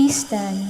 Please stand.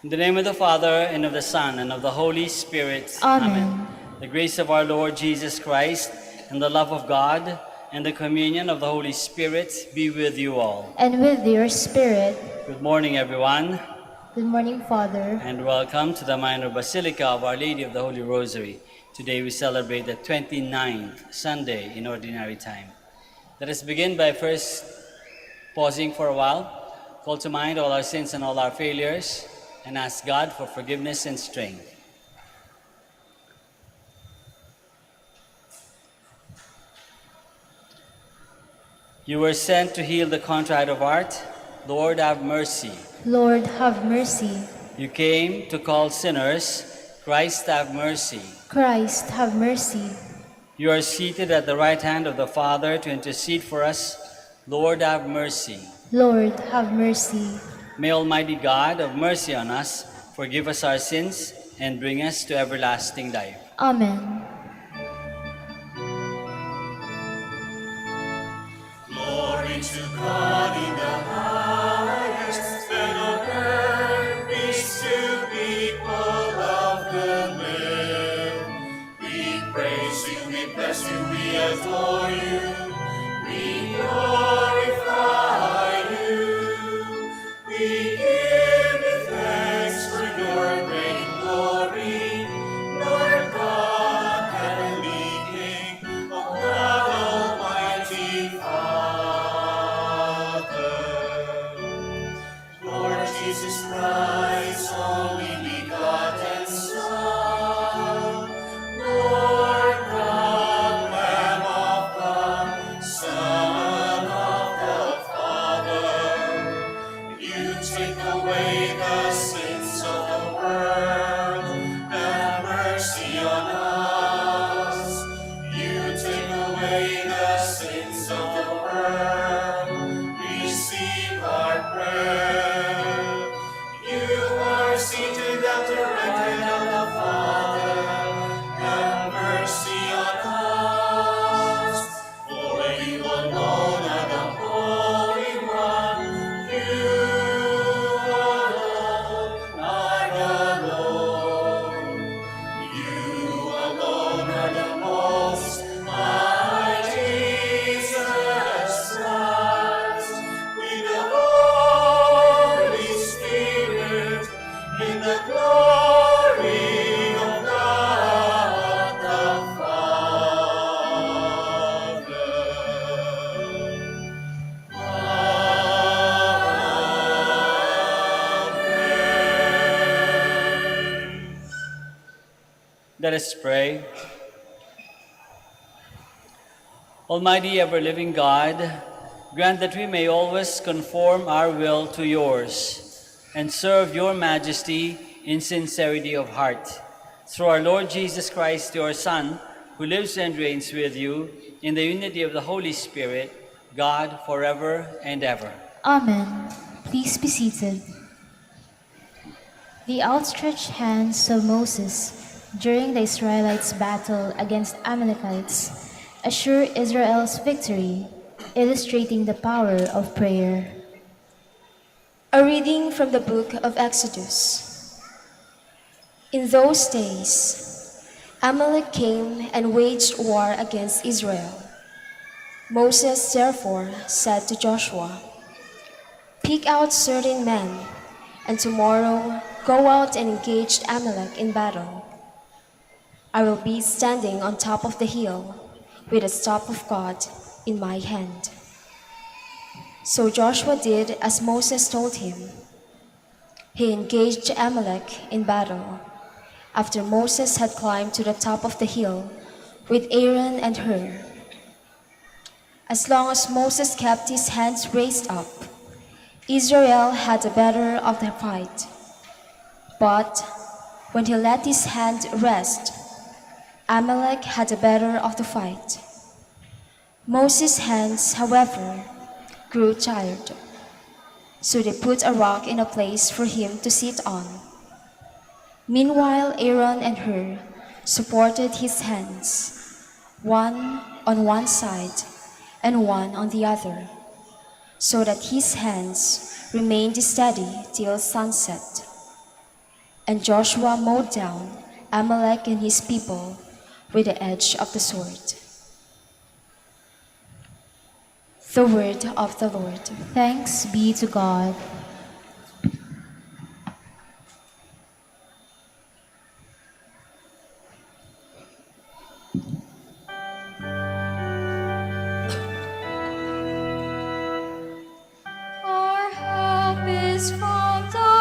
In the name of the Father, and of the Son, and of the Holy Spirit. Amen. The grace of our Lord Jesus Christ, and the love of God, and the communion of the Holy Spirit be with you all. And with your spirit. Good morning, everyone, Good morning, Father. and welcome to the Minor Basilica of Our Lady of the Holy Rosary. Today we celebrate the 29th Sunday in Ordinary Time. Let us begin by first pausing for a while, call to mind all our sins and all our failures, and ask God for forgiveness and strength. You were sent to heal the contrite of heart. Lord, have mercy. Lord, have mercy. You came to call sinners. Christ, have mercy. Christ, have mercy. You are seated at the right hand of the Father to intercede for us. Lord, have mercy. Lord, have mercy. May Almighty God have mercy on us, forgive us our sins, and bring us to everlasting life. Amen. Glory to God in the highest, and on earth peace to people of good will. We praise you, we bless you, we adore you, we glorify you. We give you thanks for your great glory, Lord God, Heavenly King, O God, Almighty Father. Lord Jesus Christ, only begotten Son, Lord God, Lamb of God, Son of the Father, you take away the sins of the world, have mercy on us. You take away the sins of the world, receive our prayer. You are seated at the right hand of the Father, have mercy on us. For you alone are the Holy One, you alone are alone. You alone are the Most High Jesus Christ, with the Holy Spirit, in the glory of God the Father. Amen. Let us pray. Almighty ever-living God, grant that we may always conform our will to yours and serve your majesty in sincerity of heart. Through our Lord Jesus Christ, your Son, who lives and reigns with you in the unity of the Holy Spirit, God, forever and ever. Amen. Please be seated. The outstretched hands of Moses during the Israelites' battle against Amalekites assure Israel's victory, illustrating the power of prayer. A reading from the book of Exodus. In those days, Amalek came and waged war against Israel. Moses therefore said to Joshua, "Pick out certain men, and tomorrow go out and engage Amalek in battle. I will be standing on top of the hill with the staff of God, in my hand." So Joshua did as Moses told him. He engaged Amalek in battle after Moses had climbed to the top of the hill with Aaron and Hur. As long as Moses kept his hands raised up, Israel had the better of the fight. But when he let his hand rest, Amalek had the better of the fight. Moses' hands, however, grew tired, so they put a rock in a place for him to sit on. Meanwhile, Aaron and Hur supported his hands, one on one side and one on the other, so that his hands remained steady till sunset. And Joshua mowed down Amalek and his people with the edge of the sword. The word of the Lord. Thanks be to God. Our help is from the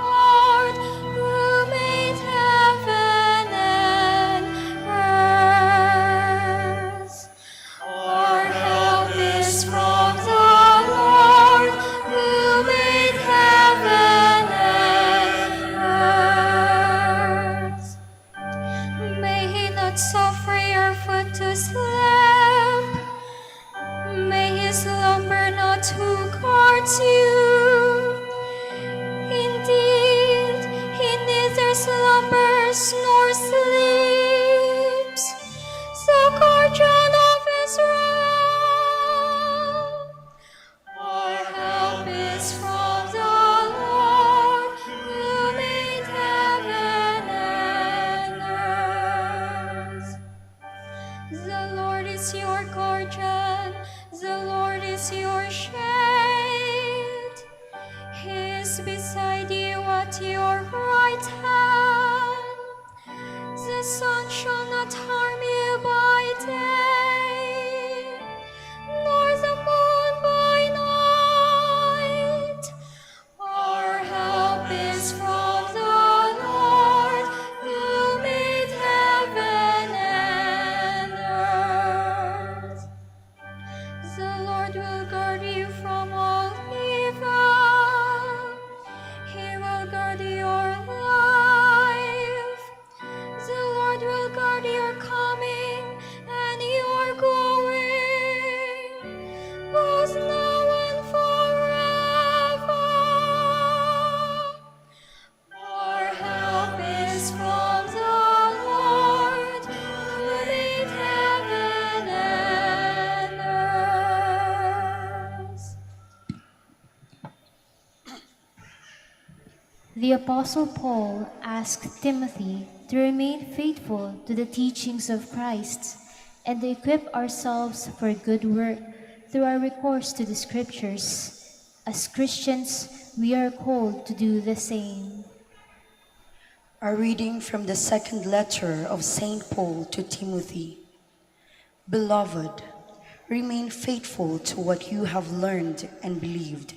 Lord, who made heaven and earth. Our help is from the Lord, who made heaven and earth. May he not suffer your foot to slip. May his slumber not who guards you. Indeed, he neither slumbers nor sleeps. The guardian of Israel. Our help is from the Lord, who made heaven and earth. The Lord is your guardian, the Lord is your shade. He is beside you at your right hand. The sun shall not harm you by day, nor the moon by night. Our help is from the Lord, who made heaven and earth. The Lord will guard you from all evil. He will guard your life. The Lord will guard your coming and your going, both now and forever. Our help is from the Lord, who made heaven and earth. The Apostle Paul asked Timothy to remain faithful to the teachings of Christ and to equip ourselves for good work through our recourse to the Scriptures. As Christians, we are called to do the same. A reading from the second letter of St. Paul to Timothy. Beloved, remain faithful to what you have learned and believed,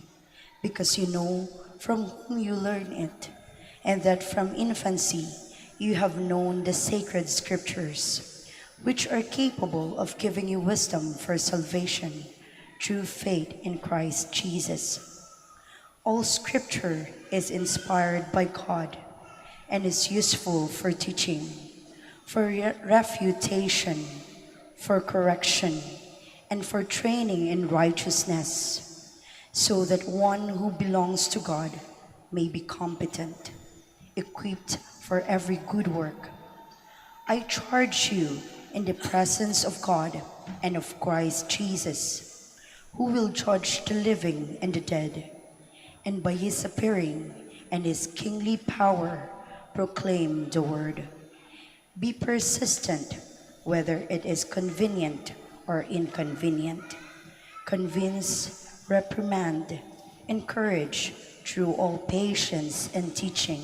because you know from whom you learned it, and that from infancy you have known the sacred scriptures, which are capable of giving you wisdom for salvation through faith in Christ Jesus. All scripture is inspired by God and is useful for teaching, for refutation, for correction, and for training in righteousness, so that one who belongs to God may be competent, equipped for every good work. I charge you in the presence of God and of Christ Jesus, who will judge the living and the dead, and by his appearing and his kingly power proclaim the word. Be persistent, whether it is convenient or inconvenient. Convince, reprimand, encourage through all patience and teaching.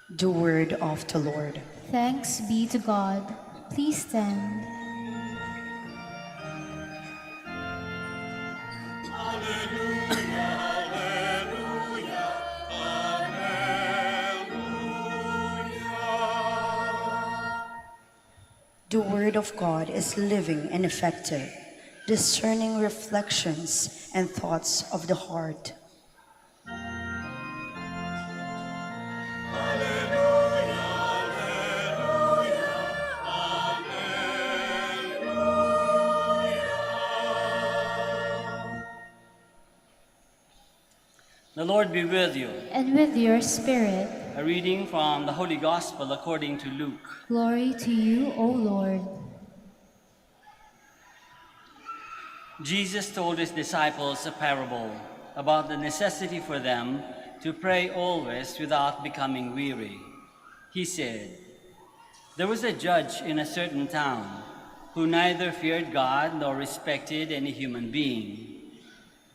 The word of the Lord. Thanks be to God. Please stand. The Word of God is living and effective, discerning reflections and thoughts of the heart. The Lord be with you. And with your spirit. A reading from the Holy Gospel according to Luke. Glory to you, O Lord. Jesus told his disciples a parable about the necessity for them to pray always without becoming weary. He said, "There was a judge in a certain town who neither feared God nor respected any human being.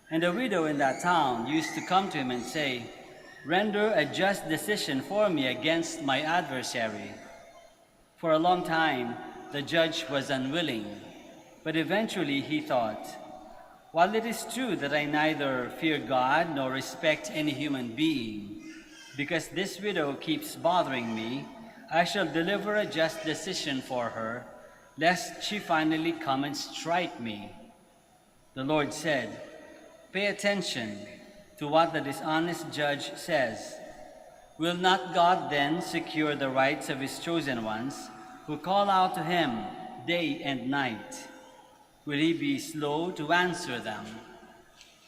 And a widow in that town used to come to him and say, 'Render a just decision for me against my adversary.' For a long time, the judge was unwilling, but eventually he thought, 'While it is true that I neither fear God nor respect any human being, because this widow keeps bothering me, I shall deliver a just decision for her, lest she finally come and strike me.' The Lord said, 'Pay attention to what the dishonest judge says. Will not God then secure the rights of his chosen ones, who call out to him day and night? Will he be slow to answer them?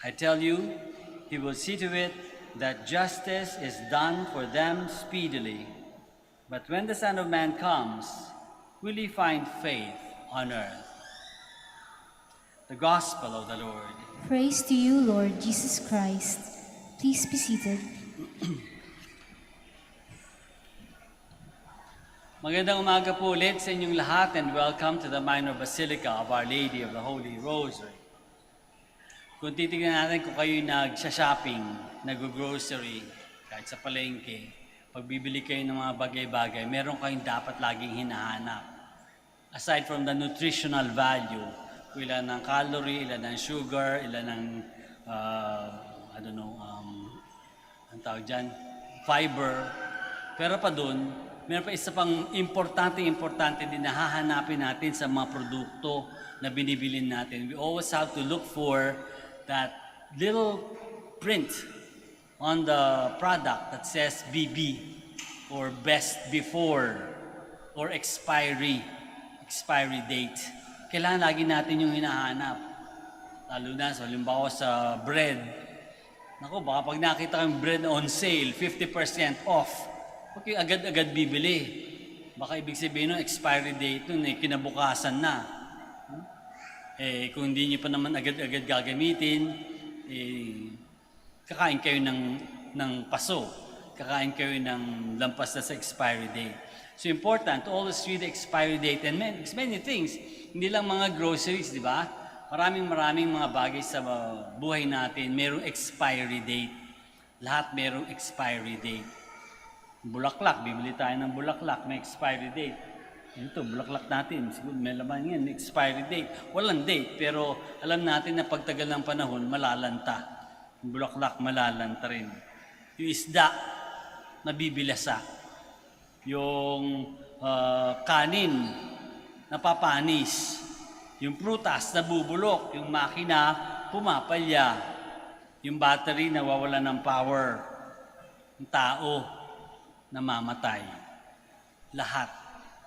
I tell you, he will see to it that justice is done for them speedily. But when the Son of Man comes, will he find faith on earth?'" The Gospel of the Lord. Praise to you, Lord Jesus Christ. Please be seated. Magandang umaga po ulit sa inyong lahat and welcome to the Minor Basilica of Our Lady of the Holy Rosary. Kung titignan natin kung kayo nag-shopping, nag-grocery, kahit sa palengke, pagbibili kayo ng mga bagay-bagay, meron kayong dapat laging hinahanap. Aside from the nutritional value, kung ilan ng calorie, ilan ng sugar, ilan ng, ang tawag dyan, fiber. Pero pa dun, meron pa isa pang importante din na hahanapin natin sa mga produkto na binibilin natin. We always have to look for that little print on the product that says BB or best before or expiry date. Kailangan lagi natin yung hinahanap. Lalo na, so halimbawa sa bread. Naku, baka pag nakita kang bread on sale, 50% off. Okay, agad-agad bibili. Baka ibig sabihin nun, expiry date nun, kinabukasan na. Kung hindi nyo pa naman agad-agad gagamitin, kakain kayo ng paso. Kakain kayo ng lampas na sa expiry date. So important to always read the expiry date and many things. Hindi lang mga groceries, di ba? Maraming mga bagay sa buhay natin, merong expiry date. Lahat merong expiry date. Bulaklak, bibili tayo ng bulaklak, may expiry date. Ito, bulaklak natin, siguro may laman yan, may expiry date. Walang date, pero alam natin na pagtagal ng panahon, malalanta. Yung bulaklak, malalanta rin. Yung isda, nabibilasa. Yung kanin, napapanis. Yung prutas, nabubulok. Yung makina, pumapalya. Yung battery, nawawala ng power. Yung tao, namamatay. Lahat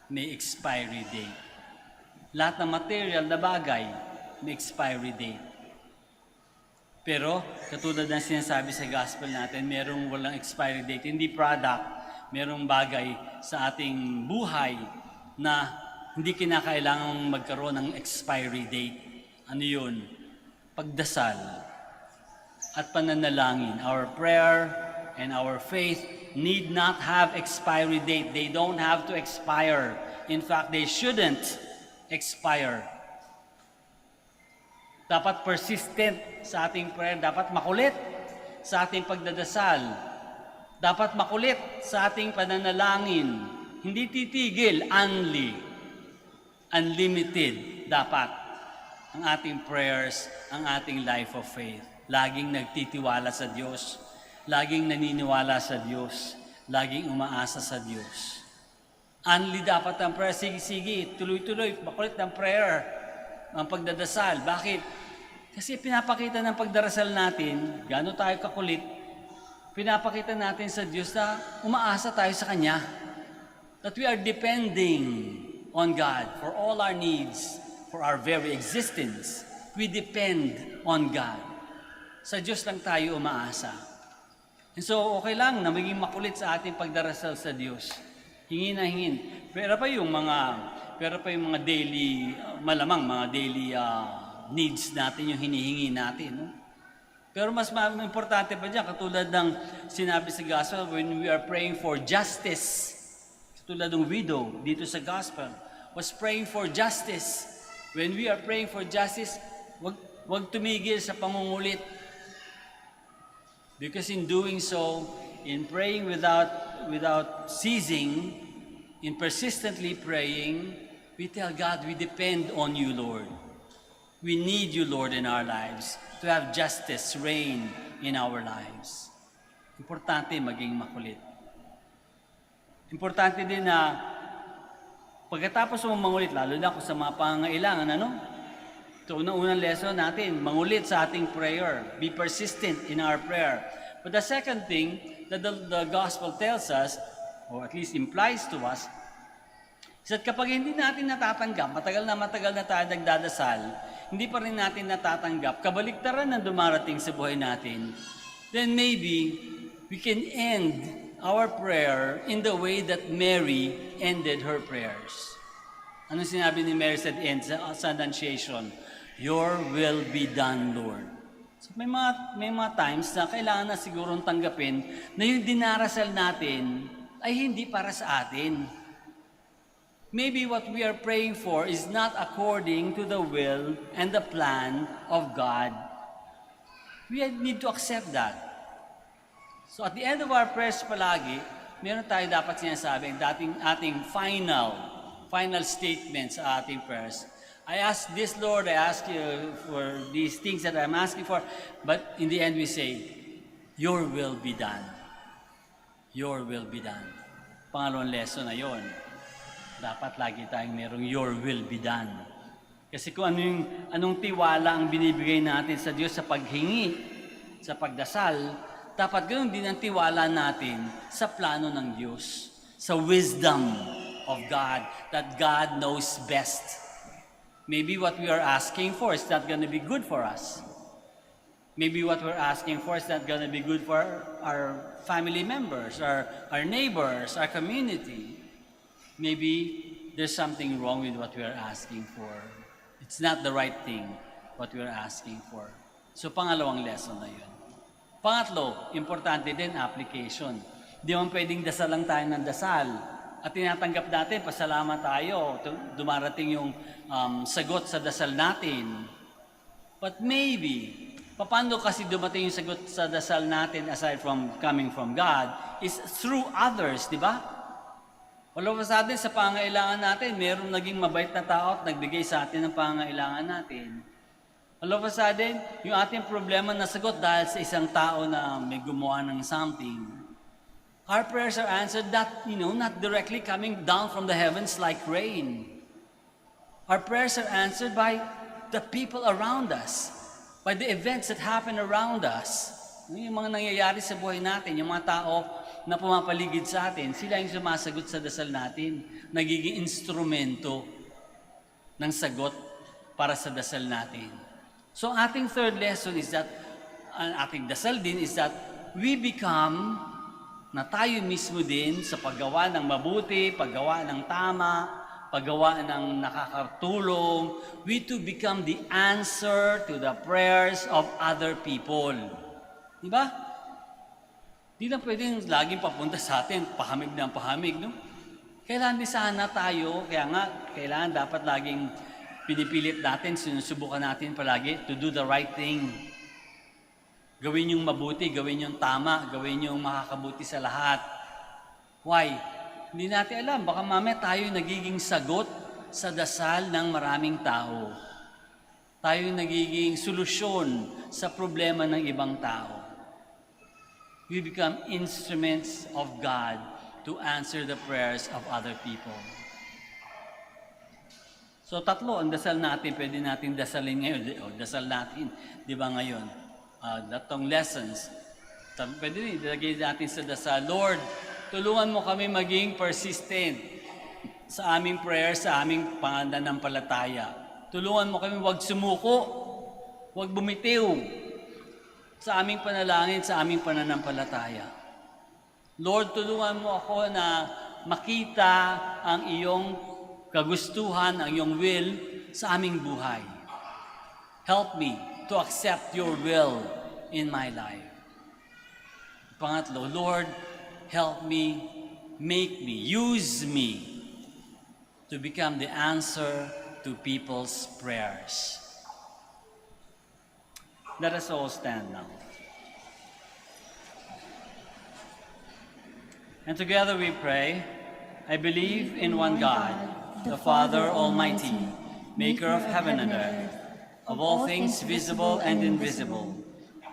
may expiry date. Lahat ng material na bagay may expiry date. Pero, katulad ng sinasabi sa gospel natin, merong walang expiry date. Hindi product, merong bagay sa ating buhay na hindi kinakailangang magkaroon ng expiry date. Ano yun? Pagdasal at pananalangin. Our prayer and our faith need not have expiry date. They don't have to expire. In fact, they shouldn't expire. Dapat persistent sa ating prayer. Dapat makulit sa ating pagdadasal. Dapat makulit sa ating pananalangin. Hindi titigil, unlimited dapat ang ating prayers, ang ating life of faith. Laging nagtitiwala sa Diyos. Laging naniniwala sa Diyos, laging umaasa sa Diyos. Anli dapat ang prayer. Sige, tuloy-tuloy, makulit ng prayer, ang pagdadasal. Bakit? Kasi pinapakita ng pagdarasal natin, gaano tayo kakulit, pinapakita natin sa Diyos na umaasa tayo sa Kanya. That we are depending on God for all our needs, for our very existence. We depend on God. Sa Diyos lang tayo umaasa. And so, okay lang na maging makulit sa ating pagdarasal sa Diyos. Hingin na hingin. Pero pa yung mga daily, malamang mga daily needs natin, yung hinihingi natin. No? Pero mas importante pa dyan, katulad ng sinabi sa gospel, when we are praying for justice, katulad ng widow dito sa gospel, was praying for justice. When we are praying for justice, wag tumigil sa pangungulit. Because in doing so, in praying without ceasing, in persistently praying, we tell God, we depend on you, Lord. We need you, Lord, in our lives to have justice reign in our lives. Importante maging makulit. Importante din na pagkatapos mo mangulit, lalo na kung sa mga pangangailangan, ito unang lesson natin, mangulit sa ating prayer. Be persistent in our prayer. But the second thing that the gospel tells us, or at least implies to us, is that kapag hindi natin natatanggap, matagal na tayo nagdadasal, hindi pa rin natin natatanggap, kabaliktaran na dumarating sa buhay natin, then maybe we can end our prayer in the way that Mary ended her prayers. Anong sinabi ni Mary sa end, sa Annunciation? Your will be done, Lord. So may mga times na kailangan na sigurong tanggapin na yung dinarasal natin ay hindi para sa atin. Maybe what we are praying for is not according to the will and the plan of God. We need to accept that. So at the end of our prayers palagi, meron tayo dapat sinasabi, ating final statement sa ating prayers. I ask this, Lord, I ask you for these things that I'm asking for, but in the end we say, your will be done. Your will be done. Pangalawang lesson na yon. Dapat lagi tayong merong your will be done. Kasi kung anong tiwala ang binibigay natin sa Diyos sa paghingi, sa pagdasal, dapat ganoon din ang tiwala natin sa plano ng Diyos, sa wisdom of God, that God knows best. Maybe what we are asking for is not going to be good for us. Maybe what we're asking for is not going to be good for our family members, our neighbors, our community. Maybe there's something wrong with what we are asking for. It's not the right thing, what we are asking for. So, pangalawang lesson na yun. Pangatlo, importante din, application. Di man pwedeng dasal lang tayo ng dasal. At tinatanggap natin, pasalamat tayo, dumarating yung sagot sa dasal natin. But maybe, paano kasi dumating yung sagot sa dasal natin aside from coming from God, is through others, di ba? Wala pa sa atin, sa pangailangan natin, mayroong naging mabait na tao at nagbigay sa atin ng pangailangan natin. Wala pa sa atin, yung ating problema nasagot dahil sa isang tao na may gumawa ng something. Our prayers are answered not directly coming down from the heavens like rain. Our prayers are answered by the people around us, by the events that happen around us. Yung mga nangyayari sa buhay natin, yung mga tao na pumapaligid sa atin, sila yung sumasagot sa dasal natin, nagiging instrumento ng sagot para sa dasal natin. So ating third lesson is that, ating dasal din is that we become na tayo mismo din sa paggawa ng mabuti, paggawa ng tama, paggawa ng nakakatulong, we to become the answer to the prayers of other people. Di ba? Di lang pwedeng laging papunta sa atin, pahamig ng pahamig, no? Kailangan din sana tayo, kaya nga, kailangan dapat laging pinipilit natin, sinusubukan natin palagi to do the right thing. Gawin yung mabuti, gawin yung tama, gawin yung makakabuti sa lahat. Why? Hindi natin alam, baka mamaya tayo nagiging sagot sa dasal ng maraming tao. Tayo nagiging solusyon sa problema ng ibang tao. We become instruments of God to answer the prayers of other people. So tatlo ang dasal natin, pwede natin dasalin ngayon. Dasal natin, di ba ngayon? Datong lessons. Pwede rin, ilagay natin sa dasal. Lord, tulungan mo kami maging persistent sa aming prayer, sa aming pananampalataya. Tulungan mo kami huwag sumuko, huwag bumitiw sa aming panalangin, sa aming pananampalataya. Lord, tulungan mo ako na makita ang iyong kagustuhan, ang iyong will sa aming buhay. Help me to accept your will in my life. Pangatlo, Lord, help me, make me, use me to become the answer to people's prayers. Let us all stand now. And together we pray, I believe in one God, the Father Almighty, maker of heaven and earth, of all things visible and invisible.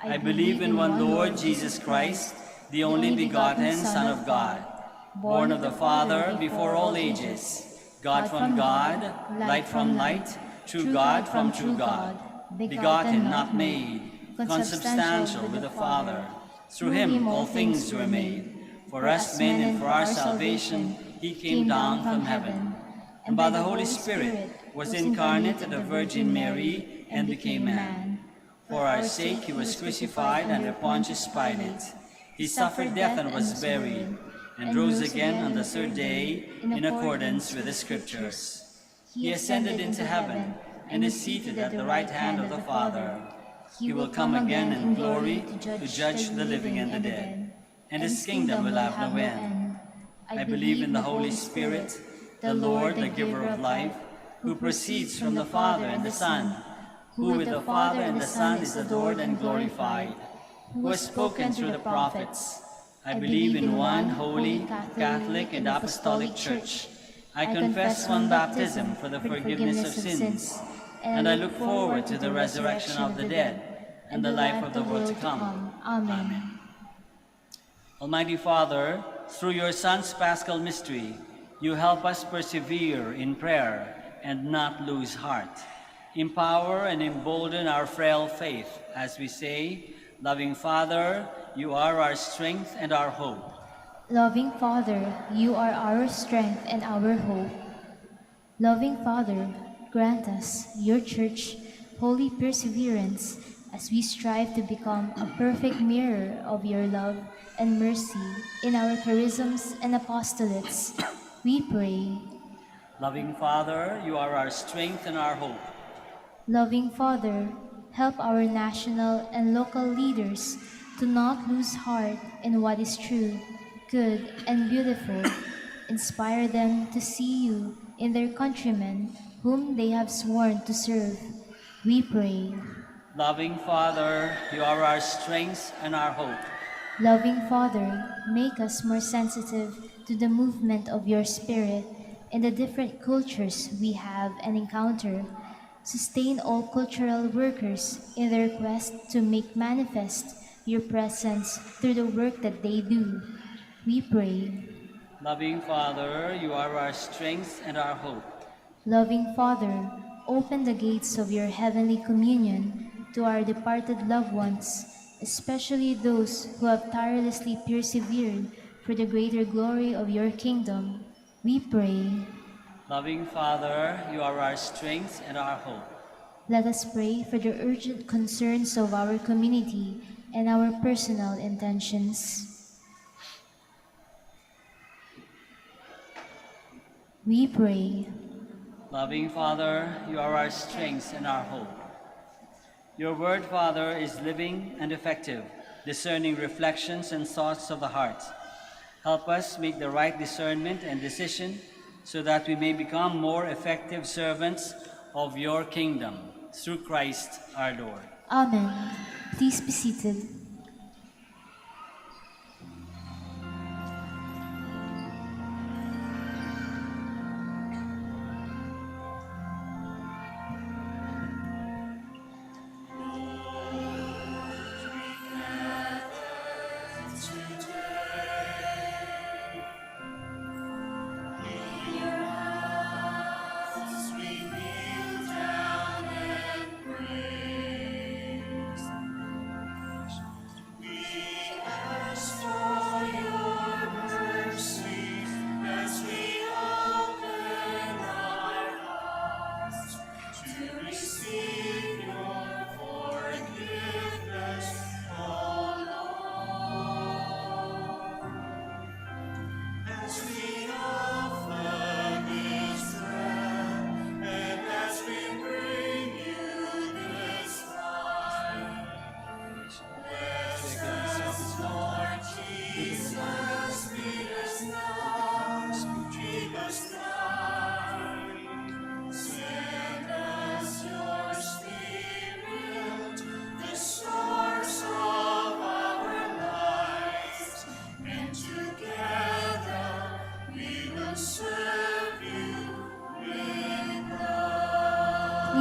I believe in one Lord Jesus Christ, the only begotten Son of God, born of the Father before all ages, God from God, light from light, true God from true God, begotten, not made, consubstantial with the Father. Through him all things were made. For us men and for our salvation, he came down from heaven, and by the Holy Spirit was incarnate of the Virgin Mary and became man. For our sake he was crucified under Pontius Pilate. He suffered death and was buried, and rose again on the third day in accordance with the Scriptures. He ascended into heaven and is seated at the right hand of the Father. He will come again in glory to judge the living and the dead, and his kingdom will have no end. I believe in the Holy Spirit, the Lord, the giver of life, who proceeds from the Father and the Son, who with the Father and the Son is adored and glorified, who has spoken through the prophets. I believe in one holy, Catholic, and Apostolic Church. I confess one baptism for the forgiveness of sins, and I look forward to the resurrection of the dead and the life of the world to come. Amen. Almighty Father, through your Son's Paschal mystery, you help us persevere in prayer and not lose heart. Empower and embolden our frail faith as we say, Loving Father, you are our strength and our hope. Loving Father, you are our strength and our hope. Loving Father, grant us, your Church, holy perseverance as we strive to become a perfect mirror of your love and mercy in our charisms and apostolates. We pray. Loving Father, you are our strength and our hope. Loving Father, help our national and local leaders to not lose heart in what is true, good, and beautiful. Inspire them to see you in their countrymen whom they have sworn to serve. We pray. Loving Father, you are our strength and our hope. Loving Father, make us more sensitive to the movement of your Spirit in the different cultures we have and encounter. Sustain all cultural workers in their quest to make manifest your presence through the work that they do. We pray. Loving Father, you are our strength and our hope. Loving Father, open the gates of your heavenly communion to our departed loved ones, especially those who have tirelessly persevered for the greater glory of your kingdom. We pray. Loving Father, you are our strength and our hope. Let us pray for the urgent concerns of our community and our personal intentions. We pray. Loving Father, you are our strength and our hope. Your word, Father, is living and effective, discerning reflections and thoughts of the heart. Help us make the right discernment and decision so that we may become more effective servants of your kingdom, through Christ our Lord. Amen. Please be seated.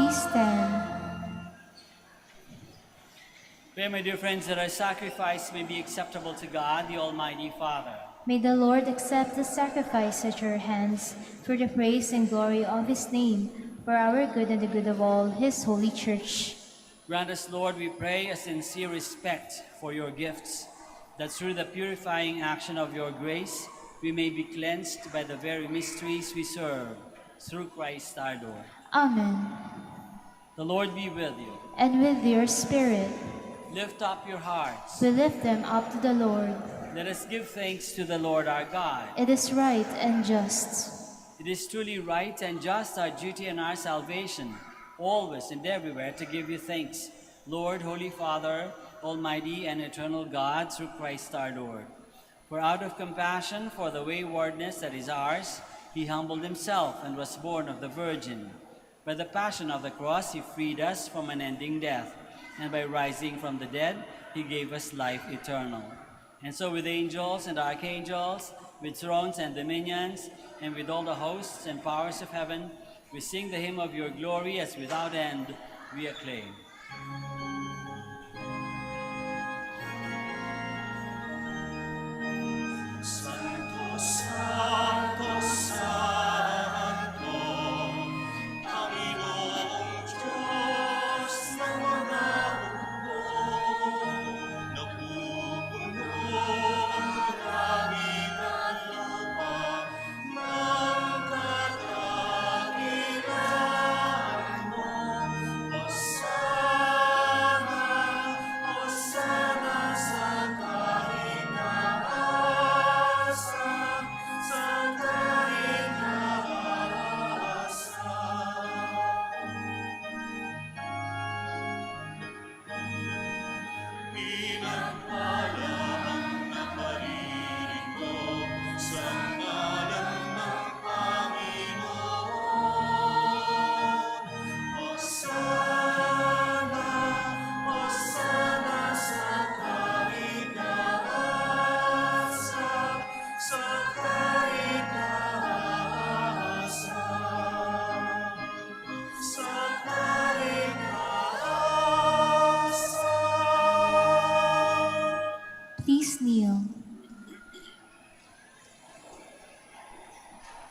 Please stand. Pray, my dear friends, that our sacrifice may be acceptable to God, the Almighty Father. May the Lord accept the sacrifice at your hands for the praise and glory of his name, for our good and the good of all his holy church. Grant us, Lord, we pray, a sincere respect for your gifts, that through the purifying action of your grace, we may be cleansed by the very mysteries we serve, through Christ our Lord. Amen. The Lord be with you. And with your spirit, Lift up your hearts. we lift them up to the Lord. Let us give thanks to the Lord our God. It is right and just. It is truly right and just, our duty and our salvation, always and everywhere to give you thanks, Lord, Holy Father, Almighty and eternal God, through Christ our Lord. For out of compassion for the waywardness that is ours, he humbled himself and was born of the Virgin. By the passion of the cross, he freed us from unending death, and by rising from the dead, he gave us life eternal. And so with angels and archangels, with thrones and dominions, and with all the hosts and powers of heaven, we sing the hymn of your glory as without end we acclaim. Santo, Santo, Santo, Panginoong Diyos ng mga mundo, napupuno ang langit at lupa ng kadakilaan mo. Hosana, Hosana sa kahitaasan, sa kahitaasan. Pinagpalaan na paririto sa ngalan ng Panginoon. Hosana, Hosana sa kahitaasan, sa kahitaasan, sa kahitaasan. Please kneel.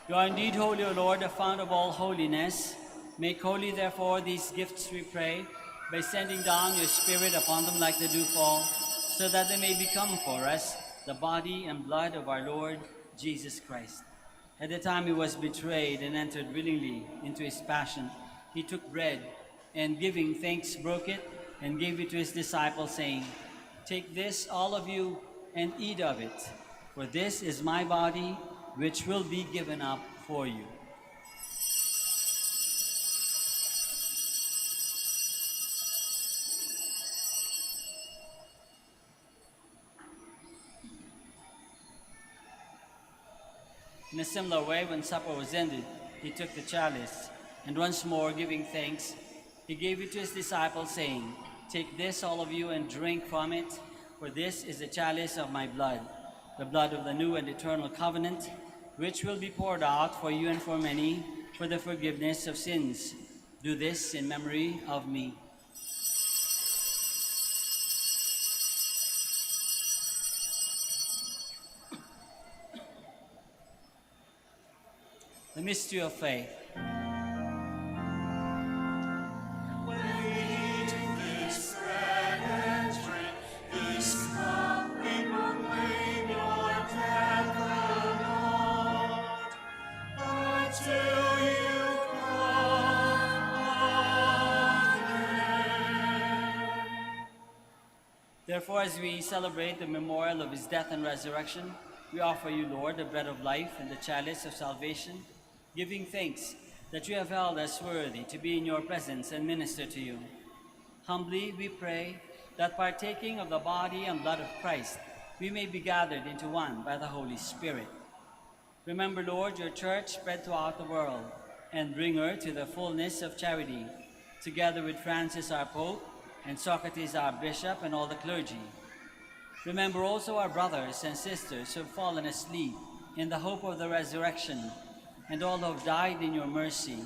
You are indeed holy, O Lord, the fount of all holiness. Make holy, therefore, these gifts, we pray, by sending down your Spirit upon them like the dewfall, so that they may become for us the body and blood of our Lord Jesus Christ. At the time he was betrayed and entered willingly into his passion, he took bread, and giving thanks, broke it, and gave it to his disciples, saying, "Take this, all of you, and eat of it, for this is my body, which will be given up for you." In a similar way, when supper was ended, he took the chalice, and once more giving thanks, he gave it to his disciples, saying, "Take this, all of you, and drink from it, for this is the chalice of my blood, the blood of the new and eternal covenant, which will be poured out for you and for many for the forgiveness of sins. Do this in memory of me." The mystery of faith. When we eat this bread and drink this cup, we proclaim your death, O Lord, until you come again. Therefore, as we celebrate the memorial of his death and resurrection, we offer you, Lord, the bread of life and the chalice of salvation, giving thanks that you have held us worthy to be in your presence and minister to you. Humbly we pray that partaking of the body and blood of Christ, we may be gathered into one by the Holy Spirit. Remember, Lord, your church spread throughout the world, and bring her to the fullness of charity, together with Francis our Pope, and Socrates our Bishop, and all the clergy. Remember also our brothers and sisters who have fallen asleep in the hope of the resurrection, and all who have died in your mercy.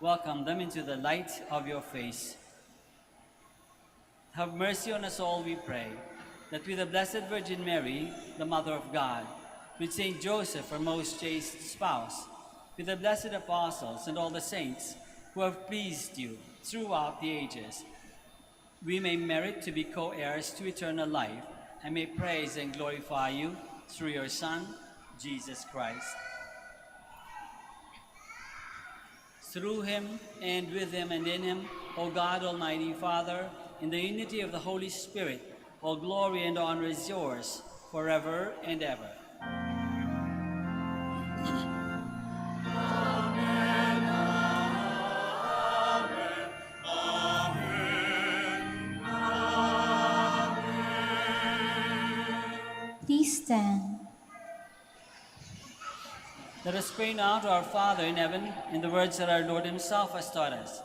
welcome them into the light of your face. Have mercy on us all, we pray, that with the Blessed Virgin Mary, the Mother of God, with Saint Joseph, her most chaste spouse, with the blessed apostles and all the saints who have pleased you throughout the ages, we may merit to be co-heirs to eternal life and may praise and glorify you through your Son, Jesus Christ. Through him, and with him, and in him, O God, Almighty Father, in the unity of the Holy Spirit, all glory and honor is yours, forever and ever. Please stand. Let us pray now to our Father in heaven in the words that our Lord himself has taught us.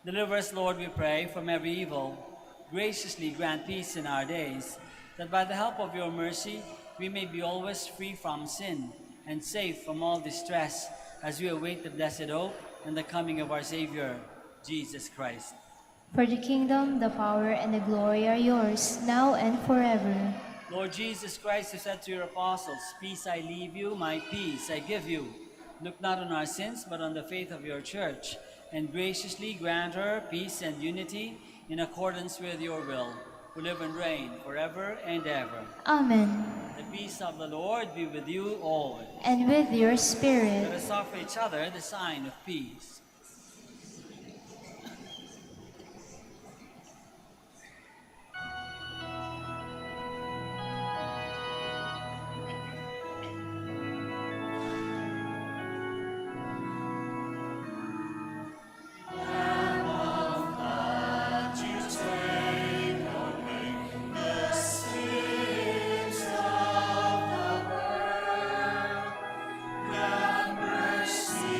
Deliver us, Lord, we pray, from every evil. Graciously grant peace in our days, that by the help of your mercy we may be always free from sin and safe from all distress, as we await the blessed hope and the coming of our Savior, Jesus Christ. For the kingdom, the power, and the glory are yours, now and forever. Lord Jesus Christ, who said to your apostles, "Peace I leave you, my peace I give you," look not on our sins, but on the faith of your church, and graciously grant her peace and unity in accordance with your will, who live and reign forever and ever. Amen. The peace of the Lord be with you always. And with your Let spirit. us offer each other the sign of peace. Have mercy,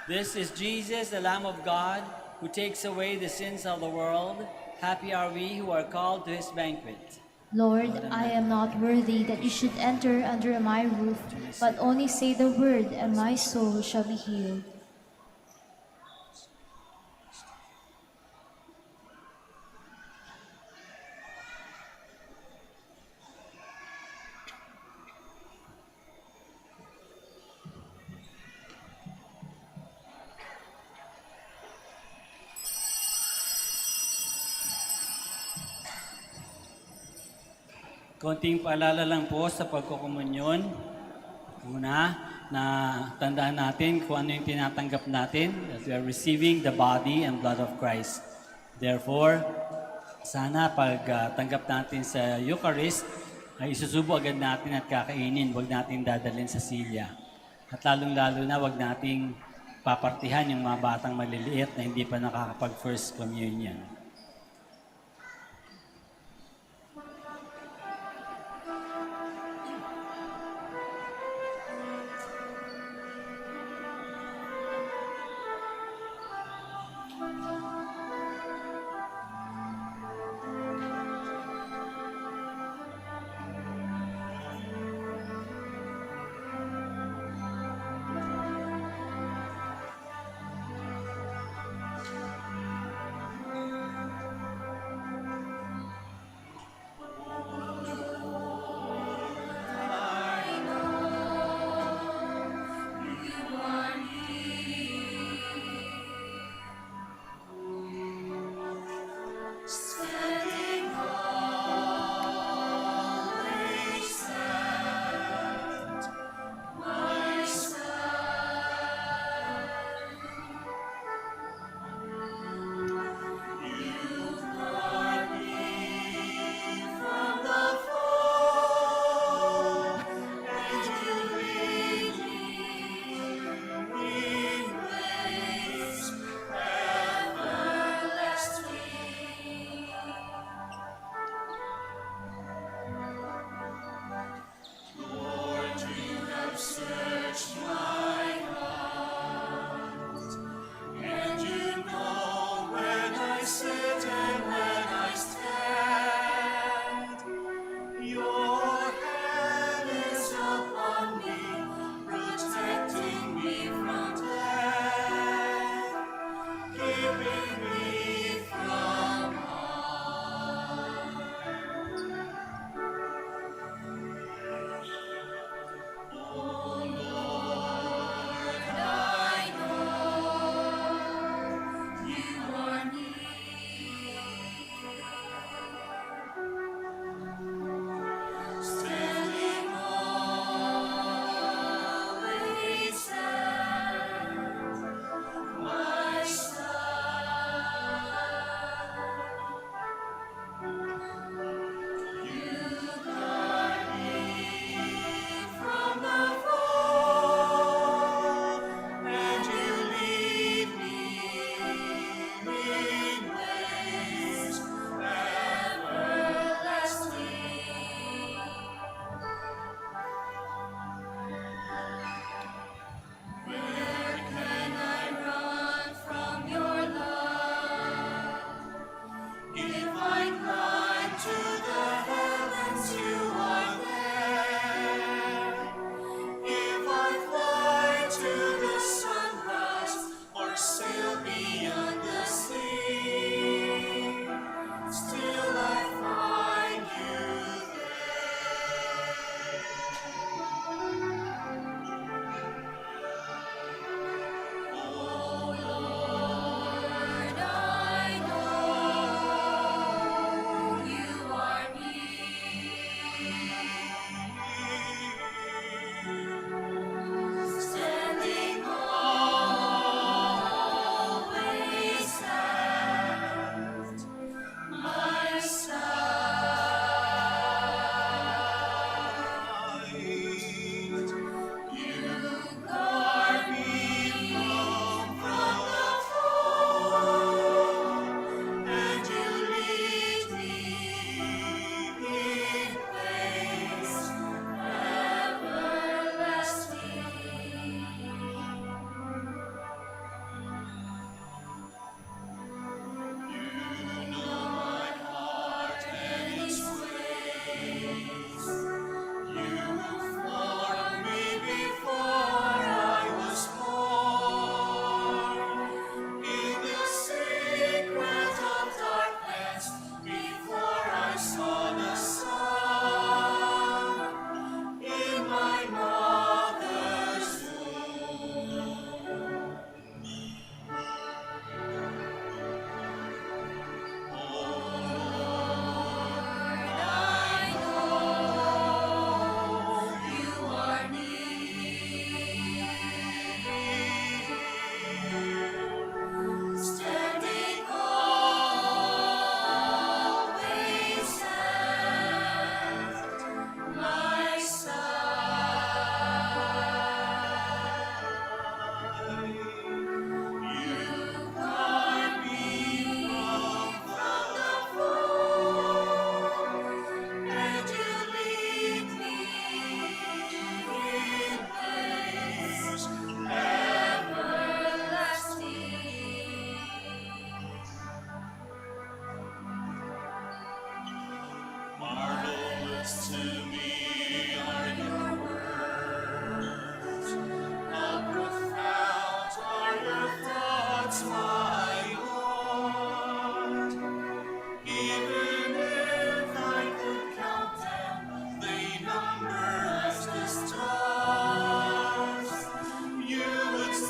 This is Jesus, the Lamb of God, who takes away the sins of the world. Happy are we who are called to his banquet. Lord, I am not worthy that you should enter under my roof, but only say the word, and my soul shall be healed. Konting paalala lang po sa pagkukumunyon. Una, na tandaan natin kung ano yung tinatanggap natin, that we are receiving the body and blood of Christ. Therefore, sana pag tanggap natin sa Eucharist, ay isusubo agad natin at kakainin, wag natin dadalhin sa silya. At lalong-lalo na wag nating papartihan yung mga batang maliliit na hindi pa nakakapag First Communion.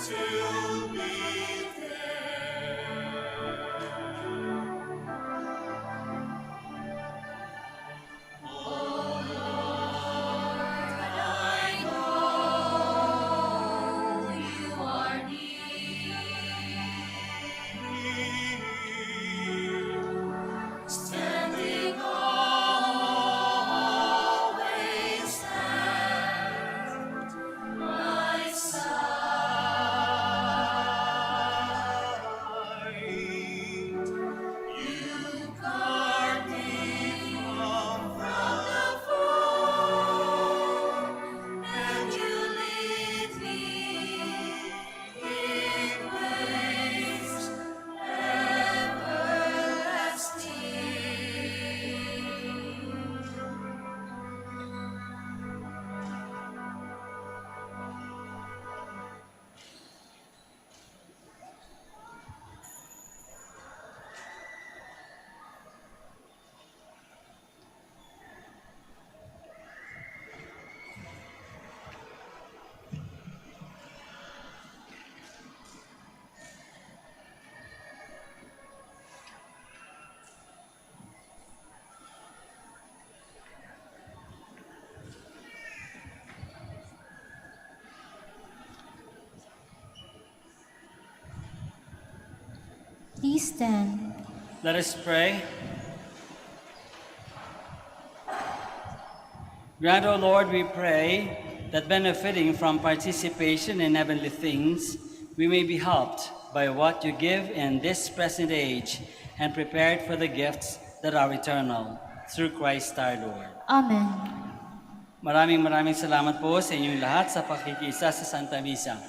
to be there. Oh Lord, I know you are near, standing always at my side. You guard me from the foe, and you lead me in ways everlasting. Please stand. Let us pray. Grant, O Lord, we pray, that benefiting from participation in heavenly things, we may be helped by what you give in this present age and prepared for the gifts that are eternal, through Christ our Lord. Amen. Maraming salamat po sa inyong lahat sa pakikiisa sa Santa Misa.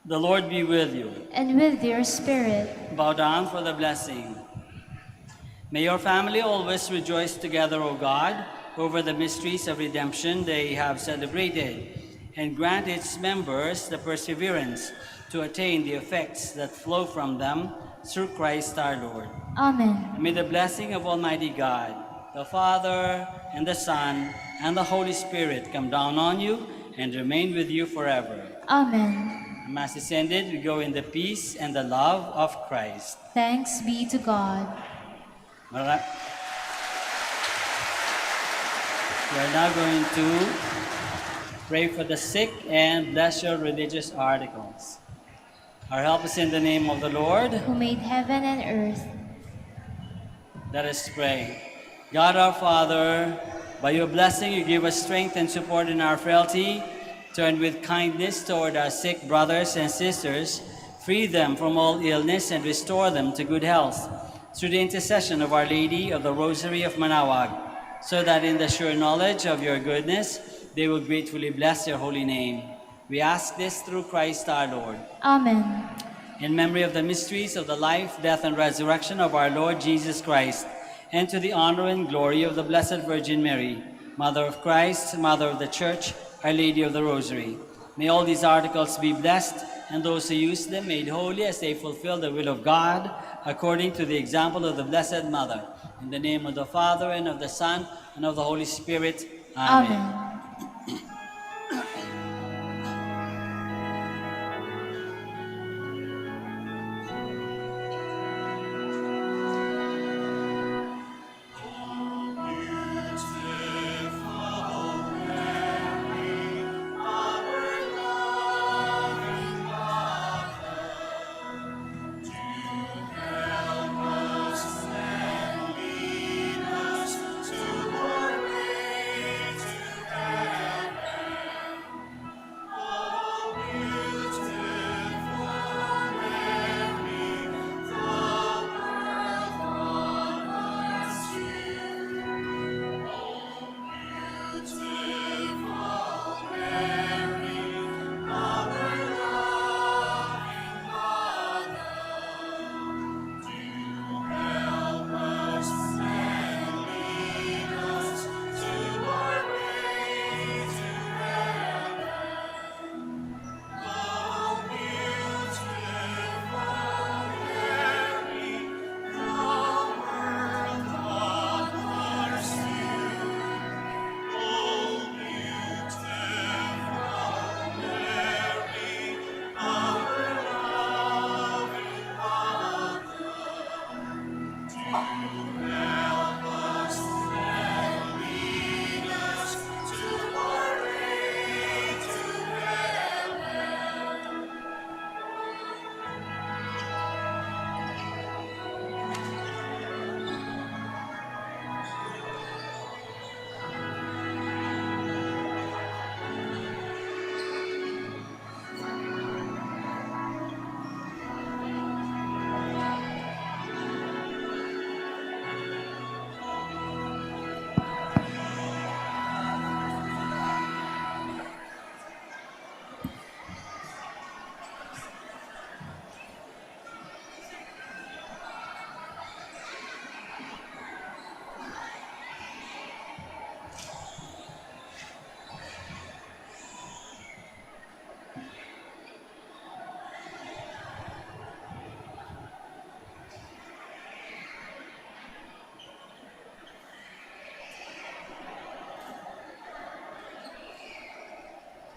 The Lord be with you. And with your spirit. Bow down for the blessing. May your family always rejoice together, O God, over the mysteries of redemption they have celebrated, and grant its members the perseverance to attain the effects that flow from them through Christ our Lord. Amen. May the blessing of Almighty God, the Father, and the Son, and the Holy Spirit come down on you and remain with you forever. Amen. Mass is ended. We go in the peace and the love of Christ. Thanks be to God. Mara- We are now going to pray for the sick and bless your religious articles. Our help is in the name of the Lord. Who made heaven and earth. Let us pray. God our Father, by your blessing you give us strength and support in our frailty. Turn with kindness toward our sick brothers and sisters. Free them from all illness and restore them to good health. Through the intercession of Our Lady of the Rosary of Manaoag, so that in the sure knowledge of your goodness, they will gratefully bless your holy name. We ask this through Christ our Lord. Amen. In memory of the mysteries of the life, death, and resurrection of our Lord Jesus Christ, and to the honor and glory of the Blessed Virgin Mary, Mother of Christ, Mother of the Church, Our Lady of the Rosary. May all these articles be blessed, and those who use them made holy as they fulfill the will of God, according to the example of the Blessed Mother. In the name of the Father, and of the Son, and of the Holy Spirit. Amen. Amen.